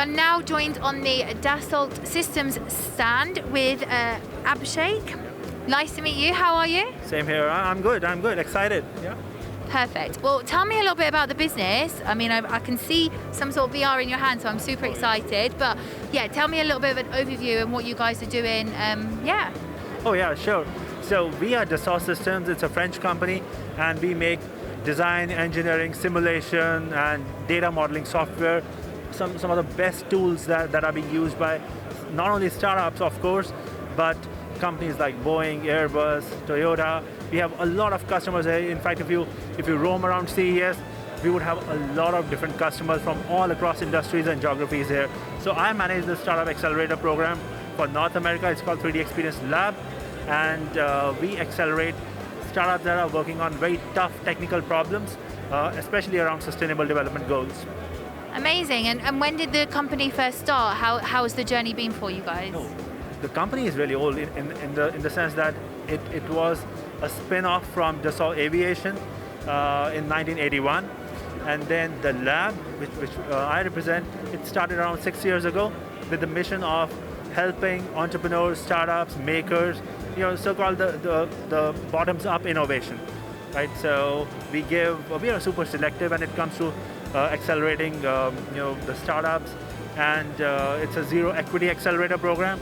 are now joined on the Dassault Systems stand with Abhishek. Nice to meet you. How are you? Same here. I'm good. Excited. Yeah. Perfect. Well, tell me a little bit about the business. I mean, I can see some sort of VR in your hand, so I'm super excited. But yeah, tell me a little bit of an overview and what you guys are doing. Yeah. Oh yeah, sure. So we are Dassault Systems. It's a French company, and we make design, engineering, simulation, and data modeling software. Some of the best tools that are being used by not only startups, of course, but companies like Boeing, Airbus, Toyota. We have a lot of customers here. In fact, if you roam around CES, we would have a lot of different customers from all across industries and geographies here. So I manage the Startup Accelerator program for North America. It's called 3D Experience Lab, and we accelerate startups that are working on very tough technical problems, especially around sustainable development goals. Amazing. And when did the company first start? How has the journey been for you guys? Oh, the company is really old in the sense that it was a spin-off from Dassault Aviation in 1981. And then the lab, which I represent, it started around 6 years ago with the mission of helping entrepreneurs, startups, makers, so-called the bottoms-up innovation, right? So we are super selective when it comes to accelerating, the startups, and it's a zero equity accelerator program,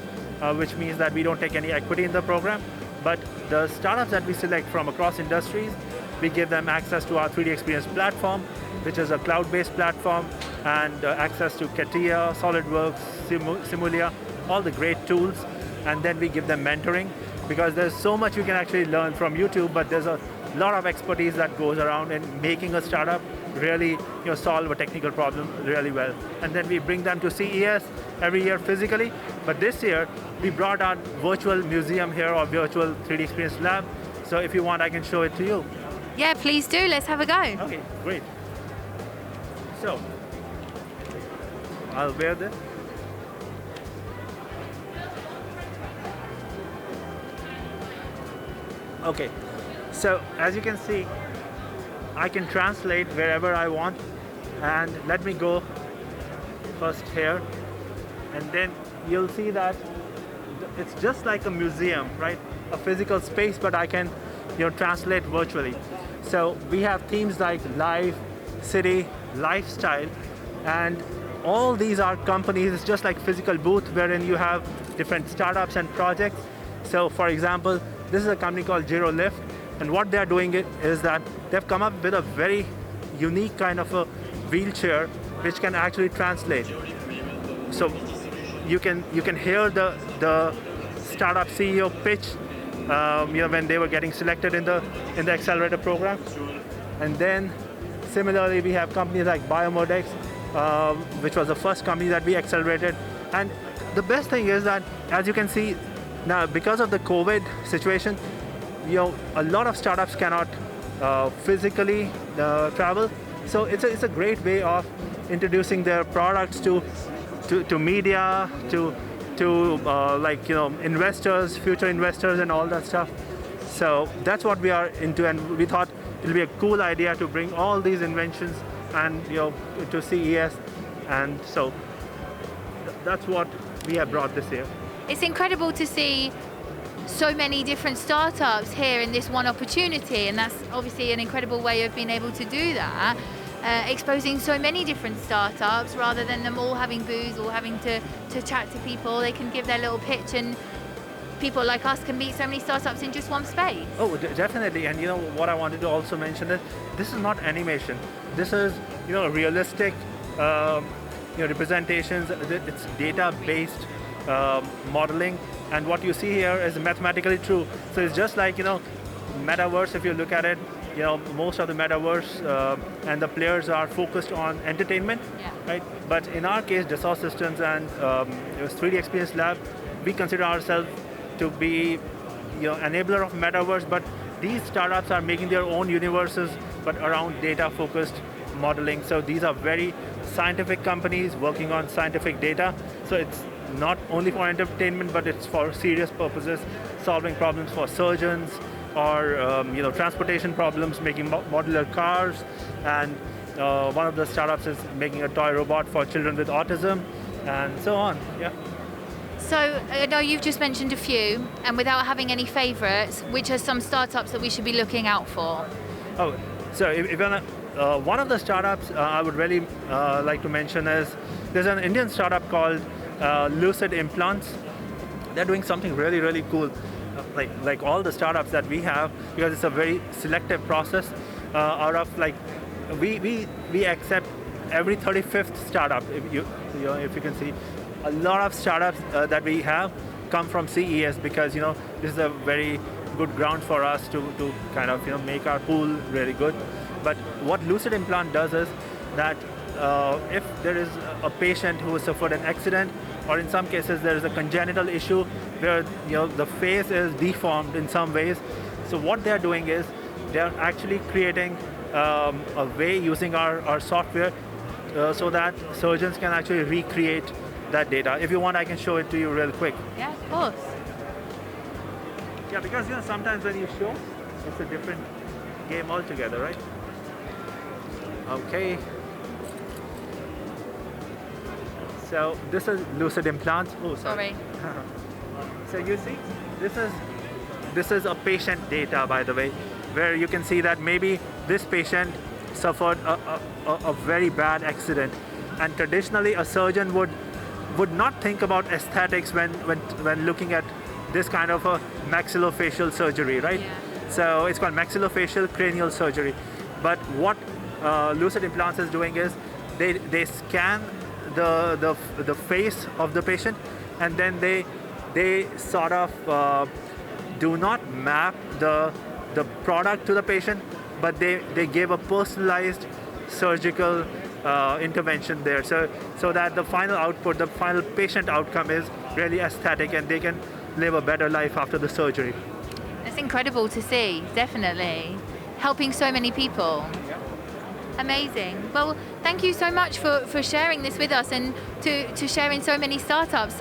which means that we don't take any equity in the program. But the startups that we select from across industries, we give them access to our 3D Experience platform, which is a cloud-based platform, and access to CATIA, SolidWorks, Simulia, all the great tools, and then we give them mentoring, because there's so much you can actually learn from YouTube, but there's a lot of expertise that goes around in making a startup really solve a technical problem really well. And then we bring them to CES every year physically, but this year we brought our virtual museum here, or virtual 3D Experience Lab. So if you want, I can show it to you. Yeah, please do. Let's have a go. Okay, great. So, I'll wear this. Okay, so as you can see, I can translate wherever I want, and let me go first here, and then you'll see that it's just like a museum, right? A physical space, but I can translate virtually. So we have themes like life, city, lifestyle, and all these are companies. It's just like physical booth wherein you have different startups and projects. So for example, this is a company called Giro Lift, and what they're doing is that they've come up with a very unique kind of a wheelchair which can actually translate. So you can hear the startup CEO pitch when they were getting selected in the accelerator program. And then similarly, we have companies like Biomodex, which was the first company that we accelerated. And the best thing is that, as you can see now, because of the COVID situation, a lot of startups cannot physically travel. So it's a great way of introducing their products to media, to investors, future investors, and all that stuff. So that's what we are into, and we thought it'll be a cool idea to bring all these inventions and to CES, and so that's what we have brought this year. It's incredible to see so many different startups here in this one opportunity, and that's obviously an incredible way of being able to do that, exposing so many different startups rather than them all having booths or having to chat to people. They can give their little pitch, and people like us can meet so many startups in just one space. Oh, definitely. And what I wanted to also mention is this is not animation. This is realistic representations. It's data-based modeling, and what you see here is mathematically true. So it's just like metaverse. If you look at it, most of the metaverse and the players are focused on entertainment, right? But in our case, Dassault Systems and 3D Experience Lab, we consider ourselves to be enabler of metaverse, but these startups are making their own universes, but around data-focused modeling. So these are very scientific companies working on scientific data. So it's not only for entertainment, but it's for serious purposes, solving problems for surgeons, or transportation problems, making modular cars, and one of the startups is making a toy robot for children with autism. and so on. Yeah. So I know you've just mentioned a few, and without having any favourites, which are some startups that we should be looking out for? Oh, so if one of the startups I would really like to mention is there's an Indian startup called Lucid Implants. They're doing something really, really cool, like all the startups that we have, because it's a very selective process. Out of like, we accept every 35th startup. If you can see, a lot of startups that we have come from CES, because this is a very good ground for us to kind of make our pool really good. But what Lucid Implant does is that if there is a patient who has suffered an accident, or in some cases there is a congenital issue where the face is deformed in some ways, so what they're doing is they're actually creating a way using our software so that surgeons can actually recreate that data. If you want, I can show it to you real quick. Yeah, of course. Yeah, because sometimes when you show, it's a different game altogether, right? Okay. So this is Lucid Implants. Oh, sorry. So you see, this is a patient data, by the way, where you can see that maybe this patient suffered a very bad accident, and traditionally a surgeon would not think about aesthetics when looking at this kind of a maxillofacial surgery, right? Yeah. So it's called maxillofacial cranial surgery. But what Lucid Implants is doing is they scan the face of the patient, and then they sort of do not map the product to the patient, but they give a personalized surgical intervention there, so that the final output, the final patient outcome is really aesthetic, and they can live a better life after the surgery. It's incredible to see, definitely. Helping so many people. Yeah. Amazing. Well, thank you so much for sharing this with us, and to sharing so many startups.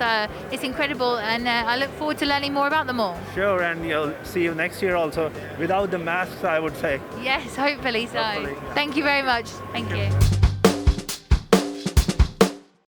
It's incredible, and I look forward to learning more about them all. Sure, and you'll see you next year also, without the masks, I would say. Yes, hopefully so. Hopefully, yeah. Thank you very much. Thank you.